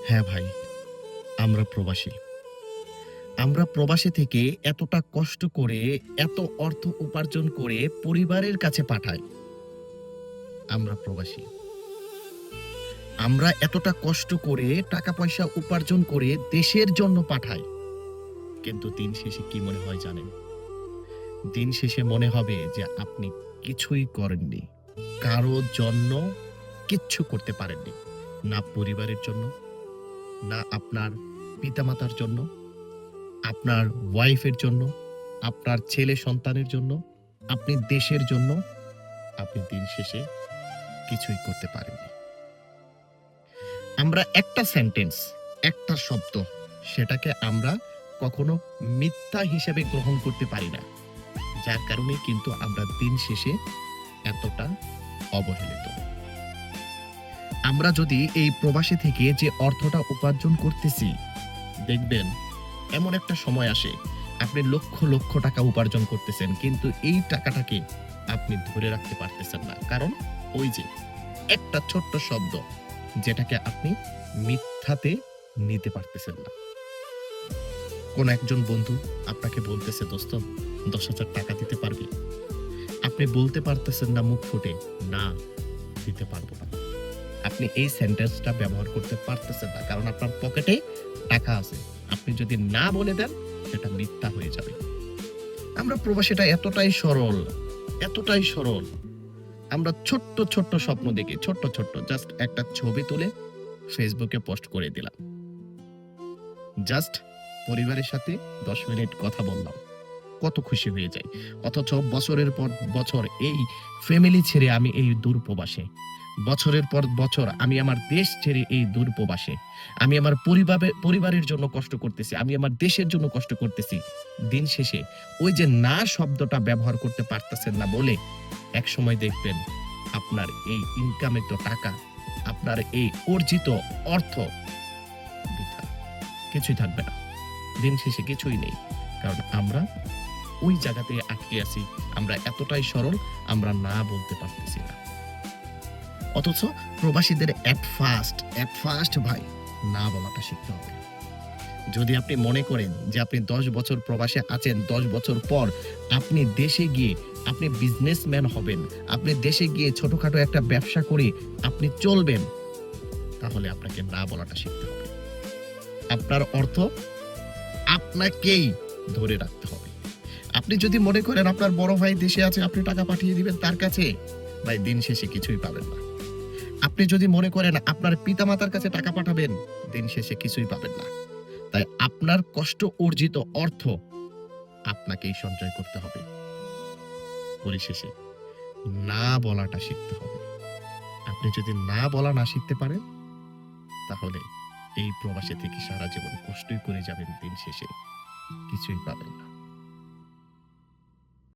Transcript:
হ্যাঁ ভাই, আমরা প্রবাসী। আমরা প্রবাসী থেকে এতটা কষ্ট করে, এত অর্থ উপার্জন করে পরিবারের কাছে পাঠাই। আমরা প্রবাসী। আমরা এতটা কষ্ট করে টাকা-পয়সা উপার্জন করে দেশের জন্য পাঠাই। কিন্তু দিন শেষে কি মনে হয় জানেন? দিন শেষে মনে হবে যে আপনি কিছুই করেননি। কারো জন্য কিচ্ছু করতে পারেননি। না পরিবারের জন্য, না আপনার পিতামাতার জন্য, আপনার ওয়াইফের জন্য, আপনার ছেলে সন্তানের জন্য, আপনি দেশের জন্য, আপনি দিন শেষে কিছুই করতে পারেননি। আমরা একটা সেন্টেন্স, একটা শব্দ, সেটাকে আমরা কখনো মিথ্যা হিসেবে গ্রহণ করতে পারি না। যার কারণে কিন্তু আমরা দিন শেষে এতটা অবহেলিত। আমরা যদি এই প্রবাসী থেকে যে অর্থটা উপার্জন করতেছি, দেখবেন এমন একটা সময় আসে আপনি লক্ষ লক্ষ টাকা উপার্জন করতেছেন, কিন্তু এই টাকাটাকে আপনি ধরে রাখতে পারতেছেন না। কারণ ওই যে একটা ছোট্ট শব্দ, যেটাকে আপনি মিথ্যাতে নিতে পারতেছেন না। কোন একজন বন্ধু আপনাকে বলতেছে, দোস্ত 10,000 টাকা দিতে পারবি? আপনি বলতে পারতেছেন না মুখ ফুটে, না দিতে পারবো না। আপনি এই সেন্টেন্সটা ব্যবহার করতে পারতেছেন না, কারণ আপনার পকেটে টাকা আছে। আপনি যদি না বলে দেন, সেটা মিথ্যা হয়ে যাবে। আমরা প্রবাসীটা এতটাই সরল, এতটাই সরল। আমরা ছোট্ট ছোট্ট স্বপ্ন দেখি, ছোট্ট ছোট্ট, জাস্ট একটা ছবি তুলে ফেসবুকে পোস্ট করে দিলাম, জাস্ট পরিবারের সাথে 10 মিনিট কথা বললাম, কত খুশি হয়ে যাই। অথচ বছরের পর বছর এই ফ্যামিলি ছেড়ে আমি এই দূর প্রবাসে, বছরের পর বছর আমি আমার দেশ ছেড়ে এই দূর প্রবাসে, আমি আমার পরিবারের জন্য কষ্ট করতেছি, আমি আমার দেশের জন্য কষ্ট করতেছি। দিন শেষে ওই যে না শব্দটা ব্যবহার করতে পারতেছেন না বলে এক সময় দেখবেন আপনার এই ইনকামের তো টাকা, আপনার এই অর্জিত অর্থ বৃথা, কিছুই থাকবে না। দিন শেষে কিছুই নেই, কারণ আমরা ওই জায়গাতে আটকে আছি। আমরা এতটাই সরল, আমরা না বলতে পারতেছি না। অথচ প্রবাসীদের এট ফার্স্ট ভাই না বলাটা শিখতে হবে। যদি আপনি মনে করেন যে আপনি 10 বছর প্রবাসে আছেন, 10 বছর পর আপনি দেশে গিয়ে আপনি বিজনেসম্যান হবেন, আপনি দেশে গিয়ে ছোটখাটো একটা ব্যবসা করে আপনি চলবেন, তাহলে আপনাকে না বলাটা শিখতে হবে। আপনার অর্থ আপনাকেই ধরে রাখতে হবে। আপনি যদি মনে করেন আপনার বড় ভাই দেশে আছে, আপনি টাকা পাঠিয়ে দিবেন তার কাছে, ভাই দিন শেষে কিছুই পাবেন না। আপনি যদি মনে করেন আপনার পিতামাতার কাছে টাকা পাঠাবেন, দিন শেষে কিছুই পাবেন না। তাই আপনার কষ্ট অর্জিত অর্থ আপনাকেই সঞ্চয় করতে হবে। পরিশেষে না বলাটা শিখতে হবে। আপনি যদি না বলা না শিখতে পারেন, তাহলে এই প্রবাসে থেকে সারা জীবন কষ্টই করে যাবেন, দিন শেষে কিছুই পাবেন না।